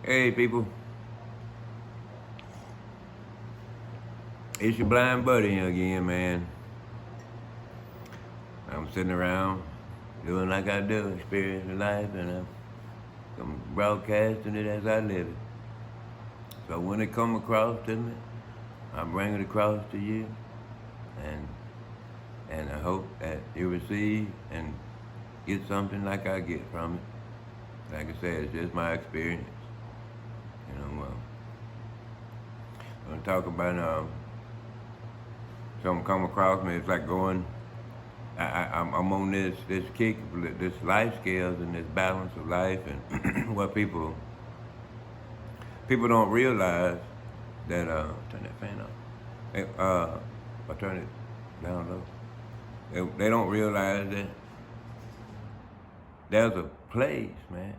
Hey people, it's your blind buddy again, man. I'm sitting around doing like I do, experiencing life, and I'm broadcasting it as I live it. So when it come across to me, I bring it across to you, and and I hope that you receive and get something like I get from it. Like I said, it's just my experience. I'm gonna talk about something come across me. It's like going. I'm on this kick, this life skills and this balance of life, and what people don't realize that turn that fan off. Or turn it down low. They don't realize that there's a place, man,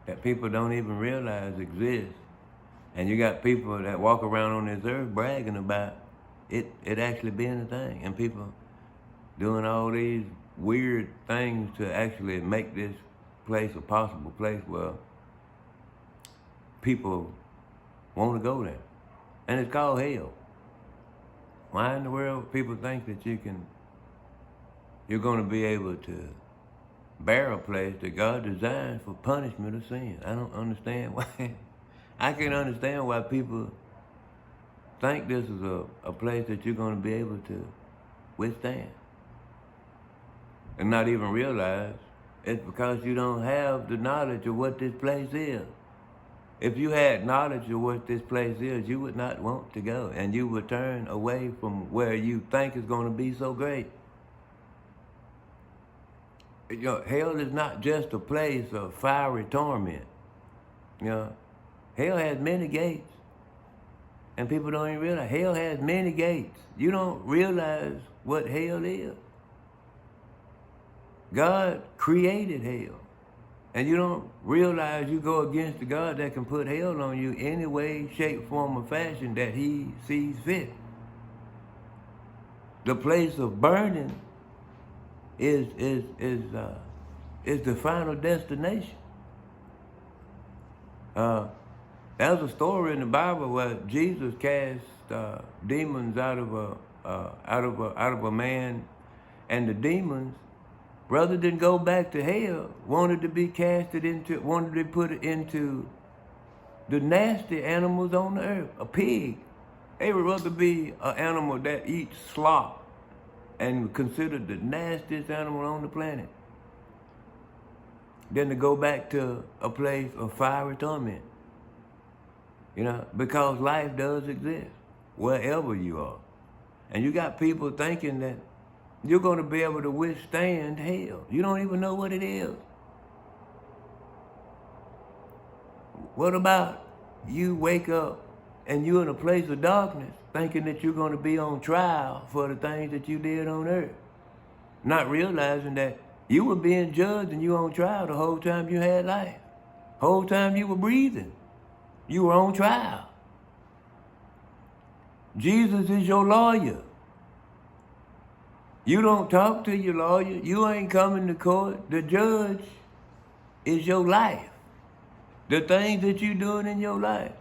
that people don't even realize exists, and you got people that walk around on this earth bragging about it actually being a thing, and people doing all these weird things to actually make this place a possible place where people want to go there. And it's called hell. Why in the world people think that you're going to be able to bear a place that God designed for punishment of sin? I don't understand why. I can understand why people think this is a place that you're going to be able to withstand, and not even realize it's because you don't have the knowledge of what this place is. If you had knowledge of what this place is, you would not want to go, and you would turn away from where you think is going to be so great. Hell is not just a place of fiery torment. Hell has many gates, and people don't even realize hell has many gates. You don't realize what hell is. God created hell, and you don't realize you go against the God that can put hell on you any way, shape, form, or fashion that He sees fit. The place of burning is the final destination. There's a story in the Bible where Jesus cast demons out of a man, and the demons, rather than go back to hell, wanted to put it into the nasty animals on the earth. A pig. They would rather be an animal that eats slop and considered the nastiest animal on the planet than to go back to a place of fiery torment. Because life does exist wherever you are. And you got people thinking that you're going to be able to withstand hell. You don't even know what it is. What about you wake up and you're in a place of darkness thinking that you're going to be on trial for the things that you did on earth, not realizing that you were being judged and you were on trial the whole time you had life. Whole time you were breathing, you were on trial. Jesus is your lawyer. You don't talk to your lawyer. You ain't coming to court. The judge is your life. The things that you're doing in your life.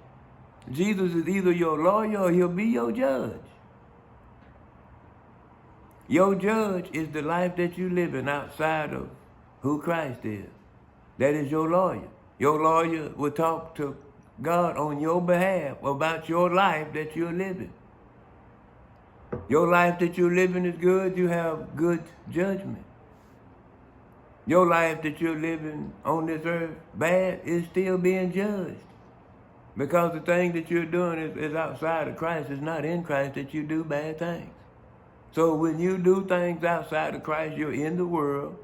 Jesus is either your lawyer or He'll be your judge. Your judge is the life that you're living outside of who Christ is. That is your lawyer. Your lawyer will talk to God on your behalf about your life that you're living. Your life that you're living is good, you have good judgment. Your life that you're living on this earth bad is still being judged. Because the thing that you're doing is outside of Christ. It's not in Christ that you do bad things. So when you do things outside of Christ, you're in the world,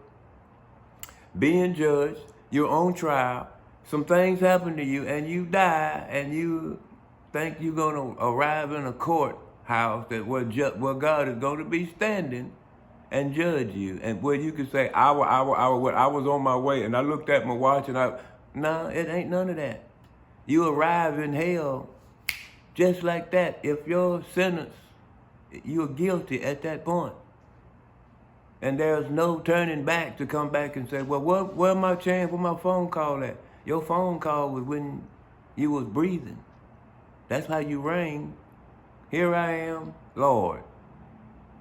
being judged, you're on trial, some things happen to you, and you die, and you think you're going to arrive in a courthouse where God is going to be standing and judge you, and where you can say, I was on my way, and I looked at my watch, and no, it ain't none of that. You arrive in hell just like that. If your sentence, you're guilty at that point. And there's no turning back to come back and say, well, where my chance, where my phone call at? Your phone call was when You was breathing. That's how you reign. Here I am, Lord.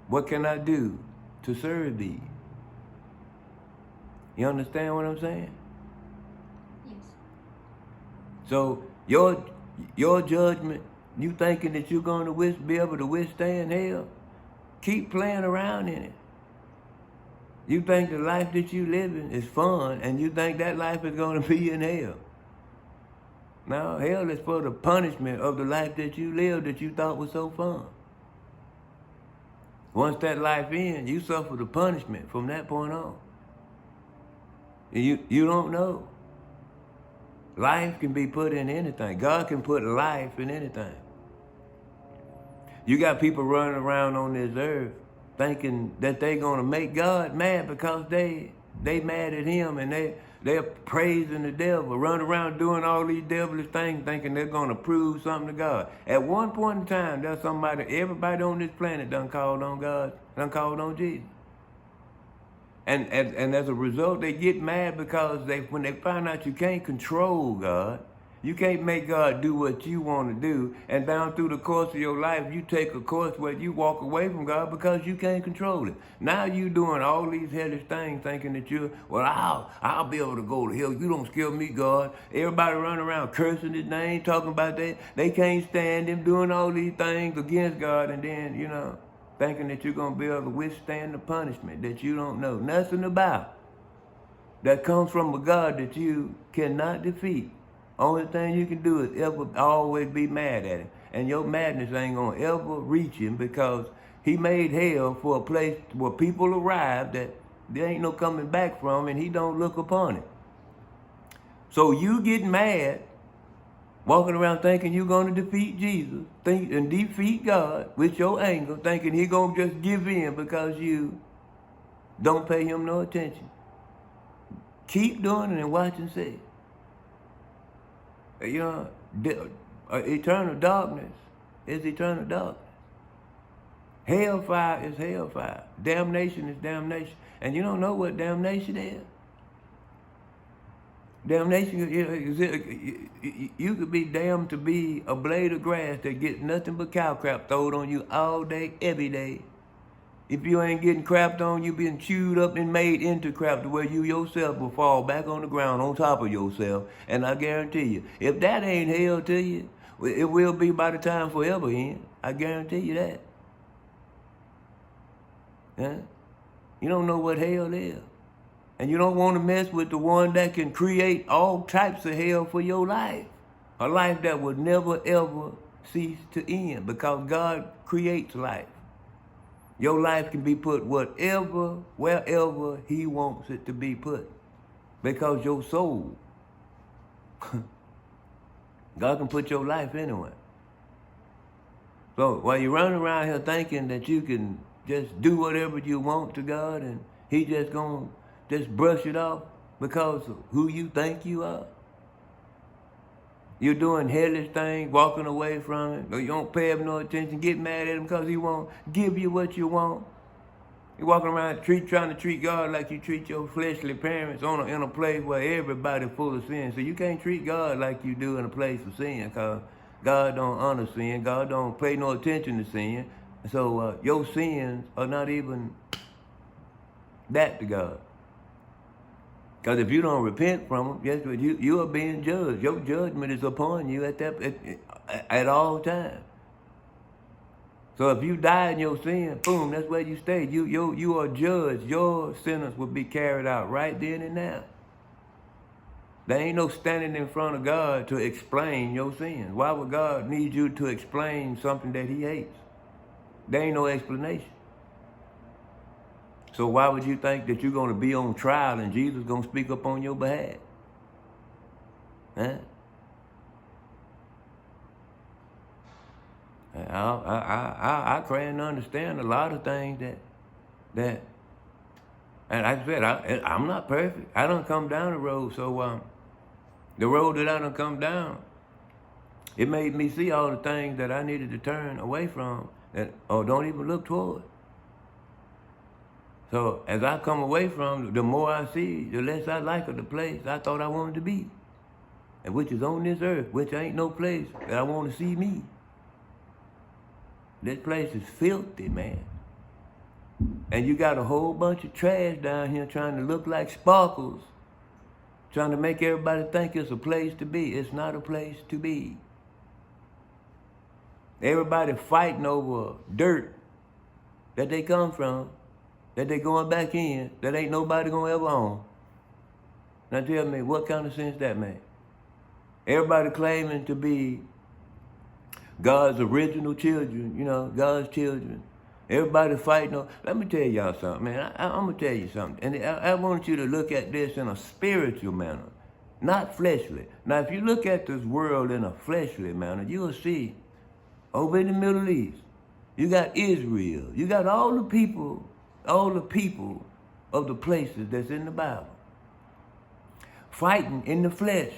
What can I do to serve thee? You understand what I'm saying? Yes. So your judgment, you thinking that you're going to be able to withstand hell, keep playing around in it. You think the life that you living is fun, and you think that life is going to be in hell. No, hell is for the punishment of the life that you lived that you thought was so fun. Once that life ends, you suffer the punishment from that point on. And you don't know. Life can be put in anything. God can put life in anything. You got people running around on this earth thinking that they're gonna make God mad because they mad at him, and they're praising the devil, running around doing all these devilish things thinking they're gonna prove something to God. At one point in time, there's everybody on this planet done called on God, done called on Jesus. And as a result, they get mad because when they find out you can't control God, you can't make God do what you want to do, and down through the course of your life, you take a course where you walk away from God because you can't control it. Now you doing all these hellish things thinking that I'll be able to go to hell. You don't scare me, God. Everybody running around cursing his name, talking about that. They can't stand him, doing all these things against God, and then, thinking that you're going to be able to withstand the punishment that you don't know nothing about, that comes from a God that you cannot defeat. Only thing you can do is ever always be mad at him. And your madness ain't going to ever reach him, because he made hell for a place where people arrive that there ain't no coming back from, and he don't look upon it. So you get mad, walking around thinking you're going to defeat Jesus, and defeat God with your anger, thinking he going to just give in because you don't pay him no attention. Keep doing it and watch and see. Eternal darkness is eternal darkness. Hellfire is hellfire. Damnation is damnation. And you don't know what damnation is. Damnation, you could be damned to be a blade of grass that gets nothing but cow crap thrown on you all day, every day. If you ain't getting crapped on, you being chewed up and made into crap to where you yourself will fall back on the ground on top of yourself. And I guarantee you, if that ain't hell to you, it will be by the time forever ends. I guarantee you that. Huh? You don't know what hell is. And you don't want to mess with the one that can create all types of hell for your life. A life that would never ever cease to end, because God creates life. Your life can be put wherever he wants it to be put. Because your soul, God can put your life anywhere. So while you're running around here thinking that you can just do whatever you want to God, and he just gonna just brush it off because of who you think you are, you're doing hellish things, walking away from it, or you don't pay him no attention, get mad at him because he won't give you what you want. You're walking around trying to treat God like you treat your fleshly parents in a place where everybody's full of sin. So you can't treat God like you do in a place of sin, because God don't honor sin. God don't pay no attention to sin. So your sins are not even that to God. Because if you don't repent from them, you are being judged. Your judgment is upon you at all times. So if you die in your sin, boom, that's where you stay. You are judged. Your sentence will be carried out right then and now. There ain't no standing in front of God to explain your sins. Why would God need you to explain something that he hates? There ain't no explanation. So why would you think that you're going to be on trial and Jesus is going to speak up on your behalf? Huh? I can't understand a lot of things that and like I said, I'm not perfect. I done come down the road, so the road that I done come down, it made me see all the things that I needed to turn away from, or don't even look toward. So as I come away from, the more I see, the less I like of the place I thought I wanted to be. and which is on this earth, which ain't no place that I want to see me. This place is filthy, man. And you got a whole bunch of trash down here trying to look like sparkles, trying to make everybody think it's a place to be. It's not a place to be. Everybody fighting over dirt that they come from, that they going back in, that ain't nobody gonna ever own. Now tell me, what kind of sense that make? Everybody claiming to be God's original children, you know, God's children. Everybody fighting over. Let me tell y'all something, man. I'm gonna tell you something. And I want you to look at this in a spiritual manner, not fleshly. Now, if you look at this world in a fleshly manner, you will see over in the Middle East, you got Israel. You got all the people of the places that's in the Bible fighting in the flesh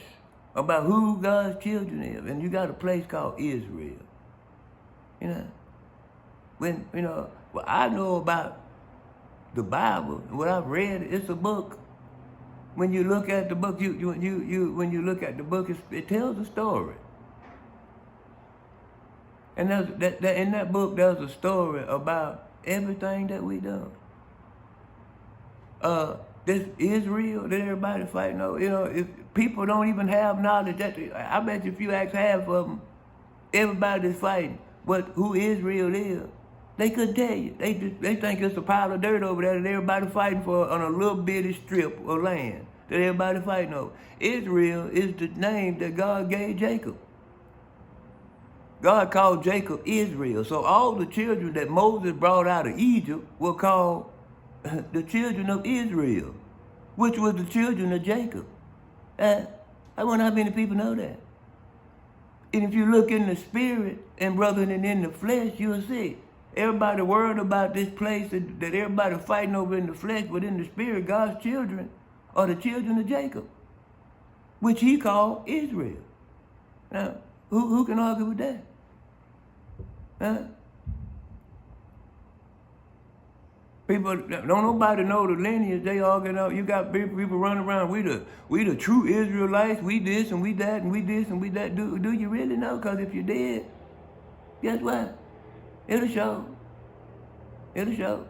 about who God's children is. And you got a place called Israel. You know? When, you know, what I know about the Bible, what I've read, it's a book. When you look at the book, when you look at the book, it tells a story. And in that book, there's a story about everything that we done. This Israel that everybody fighting over, you know, if people don't even have knowledge, I bet you if you ask half of them, everybody that's fighting, who Israel is, they couldn't tell you. They think it's a pile of dirt over there that everybody fighting for on a little bitty strip of land that everybody fighting over. Israel is the name that God gave Jacob. God called Jacob Israel. So all the children that Moses brought out of Egypt were called the children of Israel, which was the children of Jacob. I wonder how many people know that. And if you look in the spirit and rather than in the flesh, you'll see. Everybody worried about this place that everybody fighting over in the flesh, but in the spirit, God's children are the children of Jacob, which he called Israel. Now, who can argue with that? Huh? People don't nobody know the lineage. They arguing out. You got people running around. We the true Israelites. We this and we that and we this and we that. Do you really know? Because if you did, guess what? It'll show. It'll show.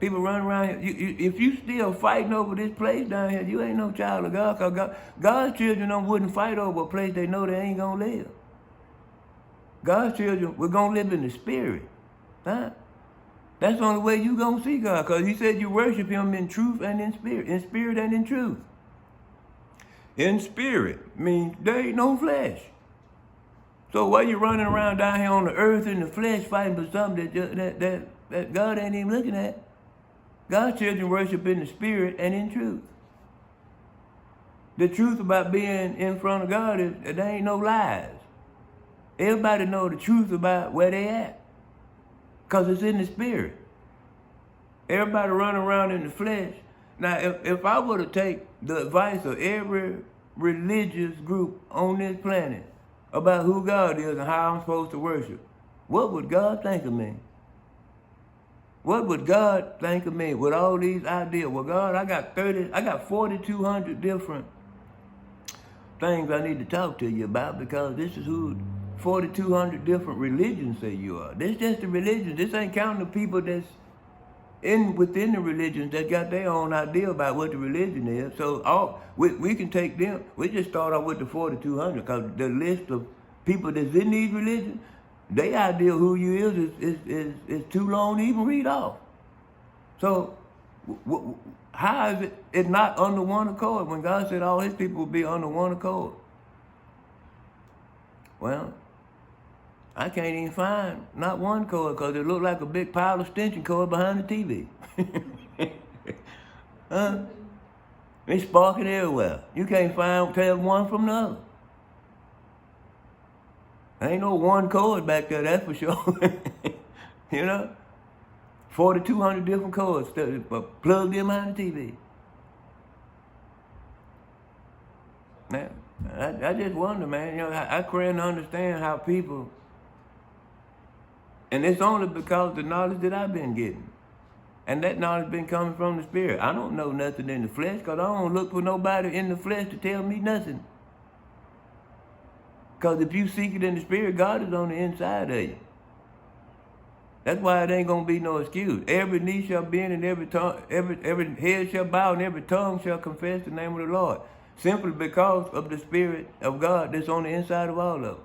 People running around here. If you still fighting over this place down here, you ain't no child of God. Because God's children wouldn't fight over a place they know they ain't gonna live. God's children, we're gonna live in the spirit. Huh? That's the only way you gonna see God, because he said you worship him in truth and in spirit and in truth. In spirit means there ain't no flesh. So why you running around down here on the earth in the flesh fighting for something that God ain't even looking at? God's children worship in the spirit and in truth. The truth about being in front of God is that there ain't no lies. Everybody know the truth about where they at, because it's in the spirit. Everybody running around in the flesh. Now, if I were to take the advice of every religious group on this planet about who God is and how I'm supposed to worship, what would God think of me? What would God think of me with all these ideas? Well, God, I got 4,200 different things I need to talk to you about, because this is who 4,200 different religions say you are. This is just the religion. This ain't counting the people that's within the religions that got their own idea about what the religion is. So we can take them. We just start off with the 4,200, because the list of people that's in these religions, their idea of who you is too long to even read off. So how is it not under one accord when God said all his people will be under one accord? Well, I can't even find not one cord, because it looked like a big pile of extension cord behind the TV. Huh? It's sparking everywhere. You can't tell one from the other. Ain't no one cord back there, that's for sure. You know? 4,200 different cords plugged in behind the TV. Man, I just wonder, man. You know, I can't understand how people. And it's only because of the knowledge that I've been getting. And that knowledge been coming from the spirit. I don't know nothing in the flesh, because I don't look for nobody in the flesh to tell me nothing. Because if you seek it in the spirit, God is on the inside of you. That's why it ain't gonna be no excuse. Every knee shall bend and every tongue, every head shall bow and every tongue shall confess the name of the Lord. Simply because of the Spirit of God that's on the inside of all of us.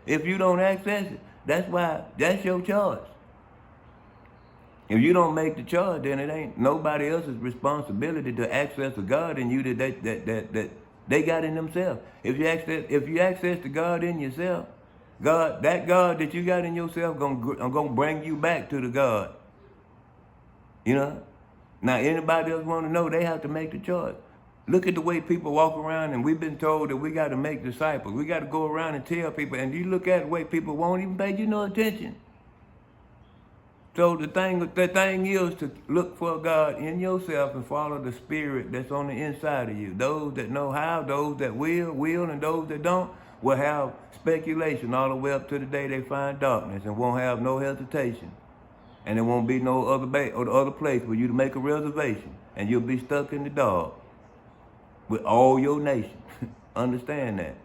If you don't access it, that's your choice. If you don't make the choice, then it ain't nobody else's responsibility to access the God in you that they got in themselves. If you access the God in yourself, that God that you got in yourself gonna bring you back to the God. You know? Now anybody else want to know, they have to make the choice. Look at the way people walk around, and we've been told that we got to make disciples. We got to go around and tell people, and you look at the way people won't even pay you no attention. So the thing is to look for God in yourself and follow the Spirit that's on the inside of you. Those that know how, those that will, and those that don't will have speculation all the way up to the day they find darkness and won't have no hesitation. And there won't be no other place for you to make a reservation, and you'll be stuck in the dark with all your nation. Understand that.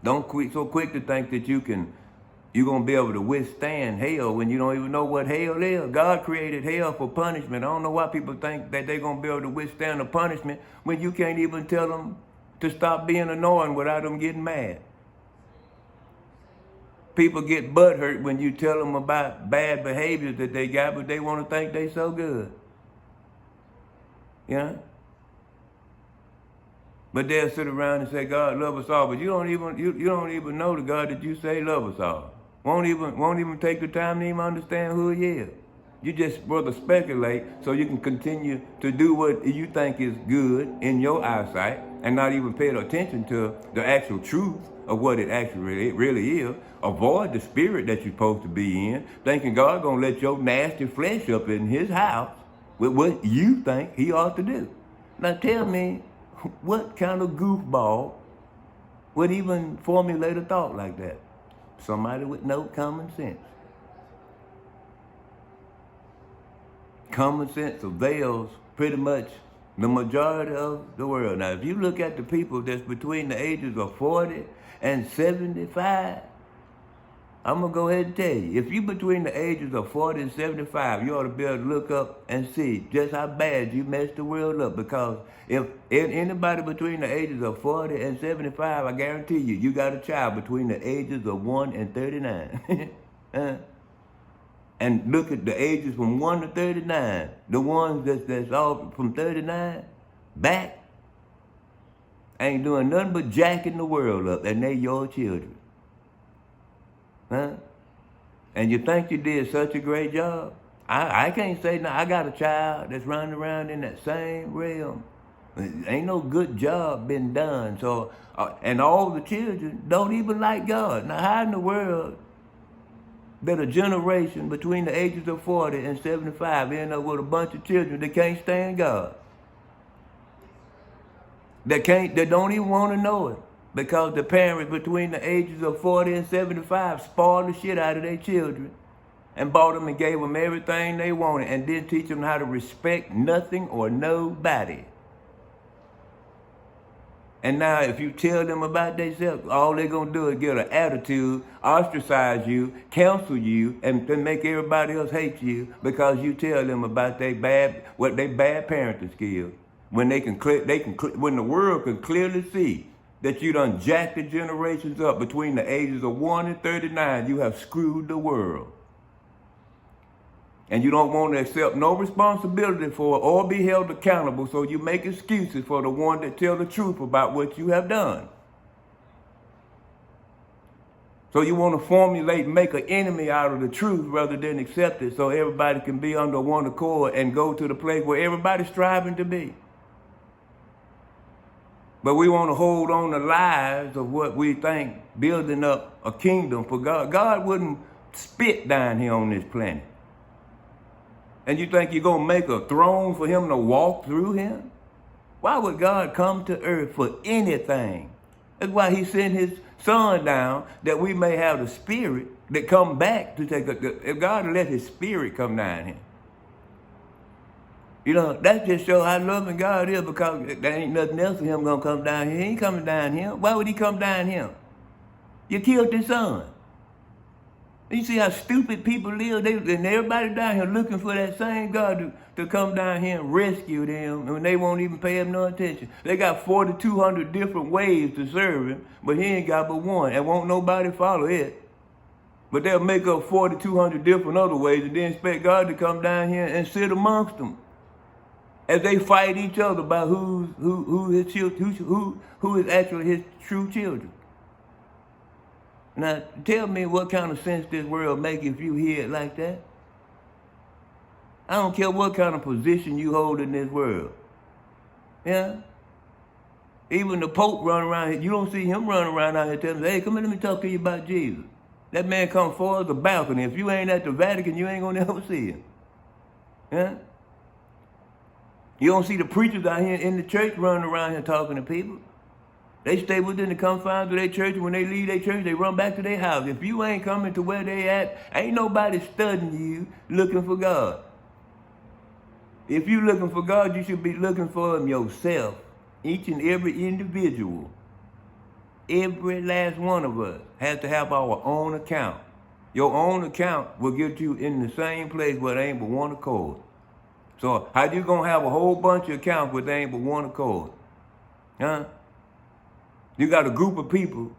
Don't so quick to think that you're gonna be able to withstand hell when you don't even know what hell is. God created hell for punishment. I don't know why people think that they're gonna be able to withstand the punishment when you can't even tell them to stop being annoying without them getting mad. People get butthurt when you tell them about bad behaviors that they got, but they want to think they so good. You know? But they'll sit around and say, God love us all, but you don't even know the God that you say love us all. Won't even take the time to even understand who he is. You just rather speculate so you can continue to do what you think is good in your eyesight and not even pay attention to the actual truth of what it actually really is. Avoid the spirit that you're supposed to be in, thinking God gonna let your nasty flesh up in his house with what you think he ought to do. Now tell me, what kind of goofball would even formulate a thought like that? Somebody with no common sense. Common sense avails pretty much the majority of the world. Now, if you look at the people that's between the ages of 40 and 75, I'm going to go ahead and tell you, if you're between the ages of 40 and 75, you ought to be able to look up and see just how bad you messed the world up. Because if anybody between the ages of 40 and 75, I guarantee you got a child between the ages of 1 and 39. And look at the ages from 1 to 39. The ones that's all from 39 back ain't doing nothing but jacking the world up, and they your children. Huh? And you think you did such a great job? I can't say no. I got a child that's running around in that same realm. Ain't no good job been done. So, and all the children don't even like God. Now, how in the world that a generation between the ages of 40 and 75 end up with a bunch of children that can't stand God? That don't even want to know it. Because the parents between the ages of 40 and 75 spoiled the shit out of their children and bought them and gave them everything they wanted and didn't teach them how to respect nothing or nobody. And now if you tell them about themselves, all they're going to do is get an attitude, ostracize you, cancel you, and then make everybody else hate you because you tell them about their bad parenting skills. When when the world can clearly see that you done jacked the generations up between the ages of 1 and 39, you have screwed the world. And you don't want to accept no responsibility for it or be held accountable, so you make excuses for the one that tell the truth about what you have done. So you want to make an enemy out of the truth rather than accept it so everybody can be under one accord and go to the place where everybody's striving to be. But we want to hold on to lies of what we think building up a kingdom for God. God wouldn't spit down here on this planet. And you think you're going to make a throne for him to walk through him? Why would God come to earth for anything? That's why he sent his son down, that we may have the spirit that come back to take if God let his spirit come down here. You know, that just shows how loving God is, because there ain't nothing else for him gonna come down here. He ain't coming down here. Why would he come down here? You killed his son. You see how stupid people live? And everybody down here looking for that same God to come down here and rescue them, and they won't even pay him no attention. They got 4,200 different ways to serve him, but he ain't got but one, and won't nobody follow it. But they'll make up 4,200 different other ways and then expect God to come down here and sit amongst them as they fight each other about who is actually his true children. Now, tell me what kind of sense this world make if you hear it like that. I don't care what kind of position you hold in this world. Yeah? Even the Pope run around here. You don't see him running around out here telling, hey, come here, let me talk to you about Jesus. That man come forward the balcony. If you ain't at the Vatican, you ain't gonna never see him. Yeah? You don't see the preachers out here in the church running around here talking to people. They stay within the confines of their church, and when they leave their church, they run back to their house. If you ain't coming to where they at, ain't nobody studying you looking for God. If you looking for God, you should be looking for him yourself. Each and every individual, every last one of us has to have our own account. Your own account will get you in the same place where there ain't but one accord. So how you gonna have a whole bunch of accounts where there ain't but one accord? Huh? You got a group of people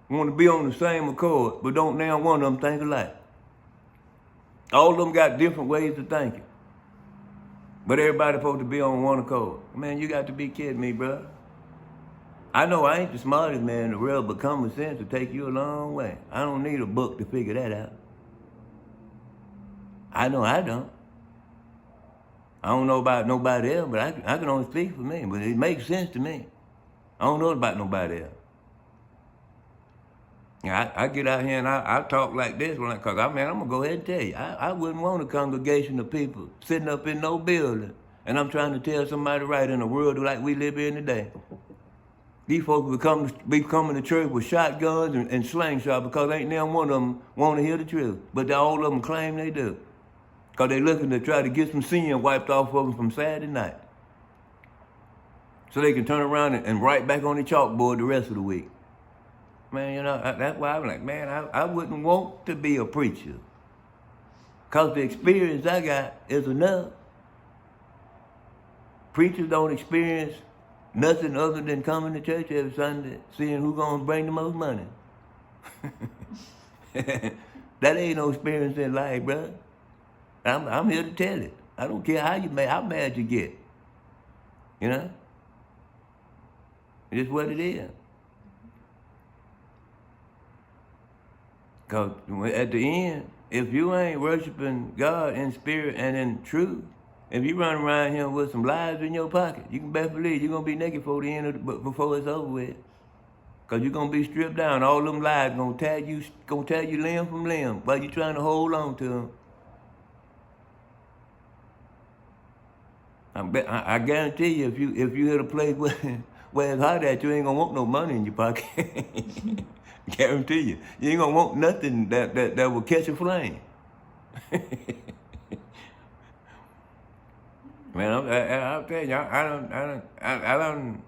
who want to be on the same accord, but don't now one of them think alike. All of them got different ways of thinking. But everybody supposed to be on one accord. Man, you got to be kidding me, bro. I know I ain't the smartest man in the world, but common sense will take you a long way. I don't need a book to figure that out. I know I don't. I don't know about nobody else, but I can only speak for me. But it makes sense to me. I don't know about nobody else. Yeah, I get out here and I talk like this, because I'm going to go ahead and tell you, I wouldn't want a congregation of people sitting up in no building, and I'm trying to tell somebody right in a world like we live in today. These folks be coming to church with shotguns and slingshots because ain't now one of them want to hear the truth. But all of them claim they do. Because they looking to try to get some sin wiped off of them from Saturday night. So they can turn around and write back on the chalkboard the rest of the week. Man, you know, that's why I'm like, man, I wouldn't want to be a preacher. Because the experience I got is enough. Preachers don't experience nothing other than coming to church every Sunday, seeing who's going to bring the most money. That ain't no experience in life, bro. I'm here to tell it. I don't care how mad you get. You know? It's what it is. Because at the end, if you ain't worshiping God in spirit and in truth, if you run around here with some lies in your pocket, you can best believe you're going to be naked before the end before it's over with. Because you're going to be stripped down. All them lies going to tear you limb from limb while you're trying to hold on to them. I guarantee you, if you hit a place where it's hot at, you ain't going to want no money in your pocket. Guarantee you. You ain't going to want nothing that will catch a flame. Man, I'll tell you, I done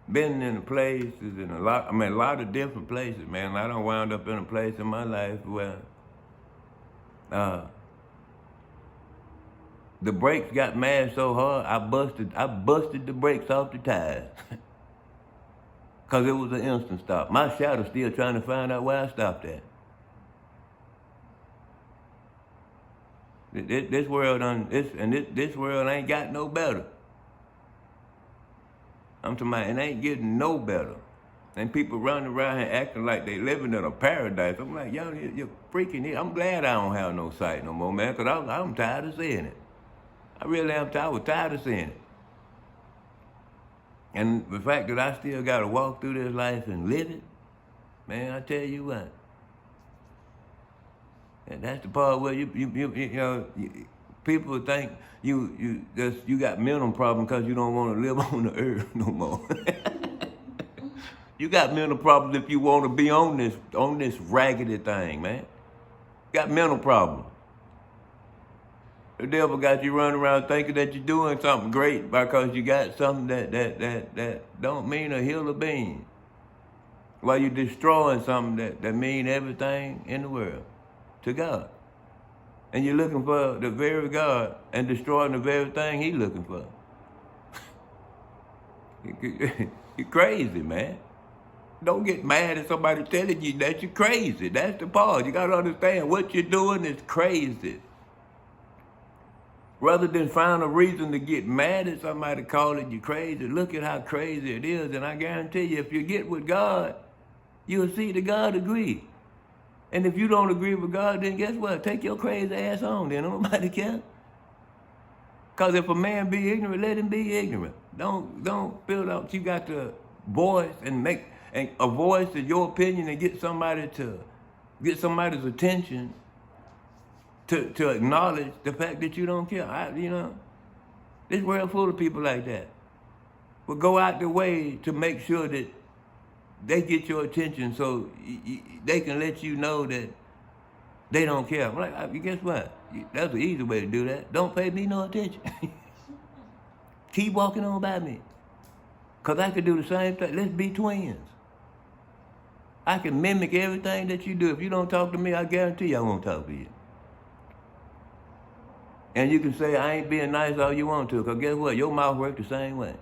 been in places a lot of different places, man. I done wound up in a place in my life where the brakes got mad so hard, I busted the brakes off the tires. Cause it was an instant stop. My shadow still trying to find out where I stopped at. This world ain't got no better. I'm talking about it ain't getting no better. And people running around here acting like they living in a paradise. I'm like, y'all, you're freaking it. I'm glad I don't have no sight no more, man, because I'm tired of seeing it. I really am tired. I was tired of seeing it. And the fact that I still got to walk through this life and live it, man, I tell you what. And that's the part where you know, people think you got mental problems because you don't want to live on the earth no more. You got mental problems if you want to be on this raggedy thing, man. You got mental problems. The devil got you running around thinking that you're doing something great because you got something that don't mean a hill of beans. while you're destroying something that mean everything in the world to God. And you're looking for the very God and destroying the very thing He's looking for. You're crazy, man. Don't get mad at somebody telling you that you're crazy. That's the part. You got to understand what you're doing is crazy. Rather than find a reason to get mad at somebody calling you crazy, look at how crazy it is. And I guarantee you, if you get with God, you'll see that God agree. And if you don't agree with God, then guess what? Take your crazy ass on. Then nobody care. Because if a man be ignorant, let him be ignorant. Don't feel like you got to voice and make a voice of your opinion and get somebody's attention to acknowledge the fact that you don't care. This world full of people like that. But go out the way to make sure that they get your attention so they can let you know that they don't care. I'm like, guess what? That's the easy way to do that. Don't pay me no attention. Keep walking on by me. Because I could do the same thing. Let's be twins. I can mimic everything that you do. If you don't talk to me, I guarantee you I won't talk to you. And you can say I ain't being nice all you want to, because guess what? Your mouth works the same way.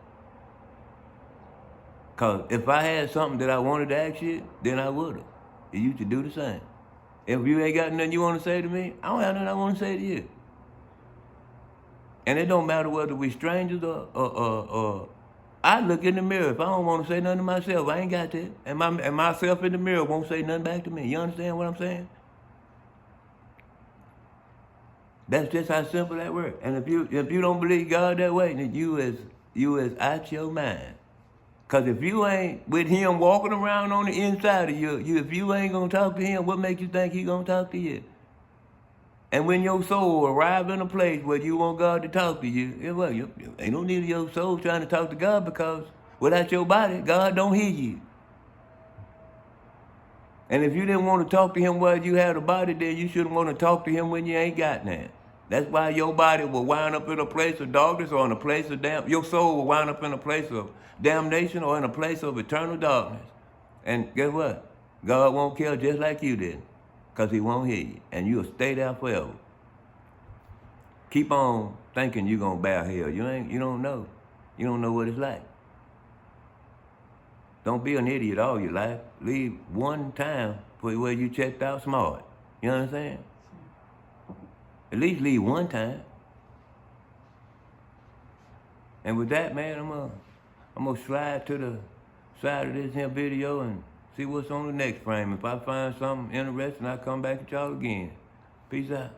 Because if I had something that I wanted to ask you, then I would have. You should do the same. If you ain't got nothing you want to say to me, I don't have nothing I want to say to you. And it don't matter whether we strangers or I look in the mirror. If I don't want to say nothing to myself, I ain't got that. And myself in the mirror won't say nothing back to me. You understand what I'm saying? That's just how simple that works. And if you don't believe God that way, then you is out your mind. Because if you ain't with Him walking around on the inside of you, if you ain't going to talk to Him, what makes you think He going to talk to you? And when your soul arrives in a place where you want God to talk to you, you ain't no need of your soul trying to talk to God, because without your body, God don't hear you. And if you didn't want to talk to Him while you had a body, then you shouldn't want to talk to Him when you ain't got none. That's why your body will wind up in a place of darkness or in a place of your soul will wind up in a place of damnation or in a place of eternal darkness. And guess what? God won't care just like you did, because He won't hear you. And you'll stay there forever. Keep on thinking you're going to bear hell. You don't know. You don't know what it's like. Don't be an idiot all your life. Leave one time where you checked out smart. You understand? At least leave one time. And with that, man, I'm gonna slide to the side of this here video and see what's on the next frame. If I find something interesting, I'll come back at y'all again. Peace out.